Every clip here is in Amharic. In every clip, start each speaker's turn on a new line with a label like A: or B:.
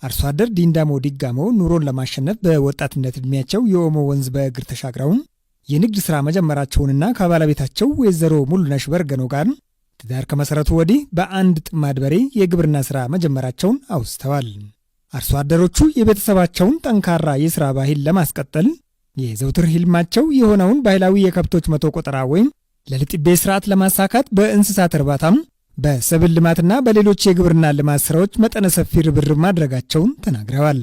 A: አርሶ አደር ዲንዳሞ ዲጋሞ ኑሮን ለማሸነፍ በወጣትነት እድሜያቸው የኦሞ ወንዝ በእግር ተሻግረው የንግድ ሥራ መጀመራቸውንና ከባለቤታቸው ወይዘሮ ሙሉነሽ በርገኖ ጋር ትዳር ከመሰረቱ ወዲህ በአንድ ጥማድ በሬ የግብርና ሥራ መጀመራቸውን አውስተዋል። አርሶ አደሮቹ የቤተሰባቸውን ጠንካራ የሥራ ባህል ለማስቀጠል የዘውትር ህልማቸው የሆነውን ባህላዊ የከብቶች መቶ ቆጠራ ወይም ለልጥቤ ስርዓት ለማሳካት በእንስሳት እርባታም በሰብል ልማትና በሌሎች የግብርና ልማት ስራዎች መጠነ ሰፊ ርብርብ ማድረጋቸውን ተናግረዋል።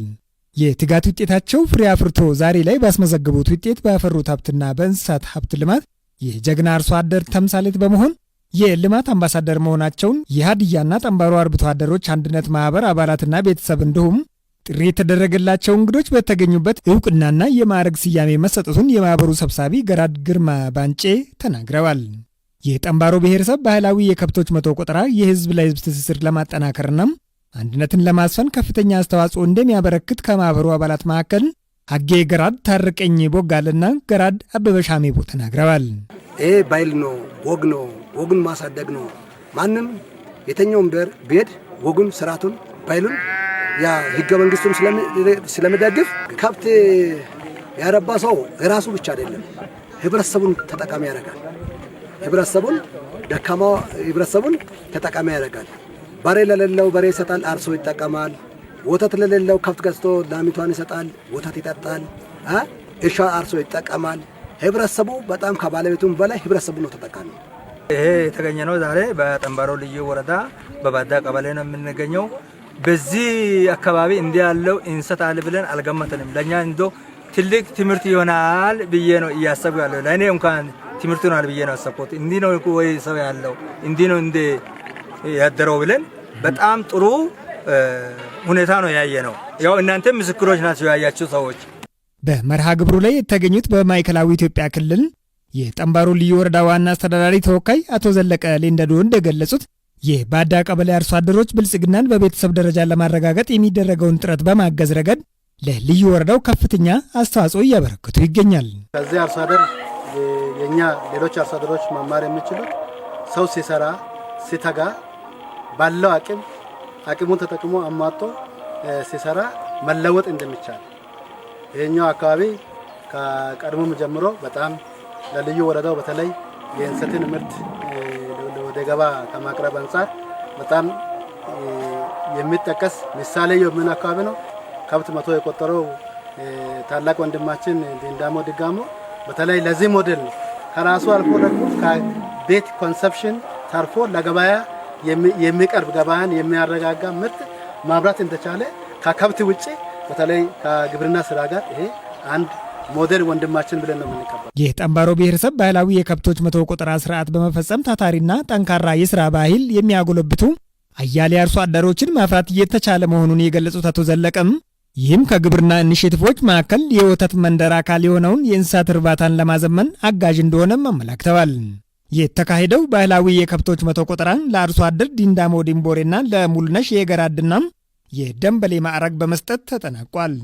A: የትጋት ውጤታቸው ፍሬ አፍርቶ ዛሬ ላይ ባስመዘገቡት ውጤት ባፈሩት ሀብትና በእንስሳት ሀብት ልማት የጀግና አርሶ አደር ተምሳሌት በመሆን የልማት አምባሳደር መሆናቸውን የሀዲያና ጠንባሮ አርብቶ አደሮች አንድነት ማህበር አባላትና ቤተሰብ እንዲሁም ጥሪ የተደረገላቸው እንግዶች በተገኙበት እውቅናና የማዕረግ ስያሜ መሰጠቱን የማህበሩ ሰብሳቢ ገራድ ግርማ ባንጬ ተናግረዋል። የጠንባሮ ብሔረሰብ ባህላዊ የከብቶች መቶ ቆጠራ የህዝብ ለህዝብ ትስስር ለማጠናከርና አንድነትን ለማስፈን ከፍተኛ አስተዋጽኦ እንደሚያበረክት ከማህበሩ አባላት መካከል ሀጌ ገራድ ታርቀኝ ቦጋልና ገራድ አበበሻሜቦ ተናግረዋል።
B: ይሄ ባይል ነው፣ ወግ ነው፣ ወጉን ማሳደግ ነው። ማንም የተኛውም ቤት ወጉን፣ ስርዓቱን፣ ባይሉን ያ ህገ መንግስቱም ስለሚደግፍ ከብት ያረባ ሰው ራሱ ብቻ አይደለም ህብረተሰቡን ተጠቃሚ ያደርጋል። ህብረተሰቡን ደካማ ህብረተሰቡን ተጠቃሚ ያደርጋል። በሬ ለሌለው በሬ ይሰጣል፣ አርሶ ይጠቀማል። ወተት ለሌለው ከብት ገዝቶ ላሚቷን ይሰጣል፣ ወተት ይጠጣል። እርሻ አርሶ ይጠቀማል። ህብረተሰቡ በጣም ከባለቤቱም በላይ ህብረተሰቡ ነው ተጠቃሚ።
C: ይሄ የተገኘ ነው ዛሬ በጠንባሮ ልዩ ወረዳ በባዳ ቀበሌ ነው የምንገኘው። በዚህ አካባቢ እንዲህ ያለው እንሰት አለ ብለን አልገመተንም። ለኛ እንዶ ትልቅ ትምህርት ይሆናል ብዬ ነው እያሰቡ ያለው። ለእኔ እንኳን ትምህርት ይሆናል ብዬ ነው ያሰብኩት። እንዲህ ነው ወይ ሰው ያለው እንዲህ ነው እንደ ያደረው ብለን በጣም ጥሩ ሁኔታ ነው ያየ ነው። ያው እናንተ ምስክሮች ናቸው ያያችሁ ሰዎች።
A: በመርሃ ግብሩ ላይ የተገኙት በማዕከላዊ ኢትዮጵያ ክልል የጠንባሮ ልዩ ወረዳ ዋና አስተዳዳሪ ተወካይ አቶ ዘለቀ ሌንደዶ እንደገለጹት የባዳ ቀበሌ አርሶ አደሮች ብልጽግናን በቤተሰብ ደረጃ ለማረጋገጥ የሚደረገውን ጥረት በማገዝ ረገድ ለልዩ ወረዳው ከፍተኛ አስተዋጽኦ እያበረከቱ ይገኛል።
D: ከዚህ አርሶ አደር የኛ ሌሎች አርሶ አደሮች መማር የሚችሉት ሰው ሲሰራ ሲተጋ ባለው አቅሙን ተጠቅሞ አሟጦ ሲሰራ መለወጥ እንደሚቻል ይሄኛው አካባቢ ከቀድሞም ጀምሮ በጣም ለልዩ ወረዳው በተለይ የእንሰትን ምርት ወደ ገባ ከማቅረብ አንጻር በጣም የሚጠቀስ ምሳሌ የምን አካባቢ ነው። ከብት መቶ የቆጠረው ታላቅ ወንድማችን ዲንዳሞ ዲጋሞ በተለይ ለዚህ ሞዴል ነው። ከራሱ አልፎ ደግሞ ከቤት ኮንሰፕሽን ተርፎ ለገበያ የሚቀርብ ገበያን የሚያረጋጋ ምርት ማምራት እንደቻለ ከከብት ውጪ በተለይ ከግብርና ስራ ጋር ይሄ አንድ ሞዴል ወንድማችን ብለን ነው የምንቀበለው።
A: የጠንባሮ ብሔረሰብ ባህላዊ የከብቶች መቶ ቆጠራ ስርዓት በመፈጸም ታታሪና ጠንካራ የስራ ባህል የሚያጎለብቱ አያሌ አርሶ አደሮችን ማፍራት እየተቻለ መሆኑን የገለጹት አቶ ዘለቀም ይህም ከግብርና ኢኒሼቲቮች መካከል የወተት መንደር አካል የሆነውን የእንስሳት እርባታን ለማዘመን አጋዥ እንደሆነም አመላክተዋል። የተካሄደው ባህላዊ የከብቶች መቶ ቆጠራን ለአርሶ አደር ዲንዳሞ ዲምቦሬና ለሙሉነሽ የገራድና የደንበሌ ማዕረግ በመስጠት ተጠናቋል።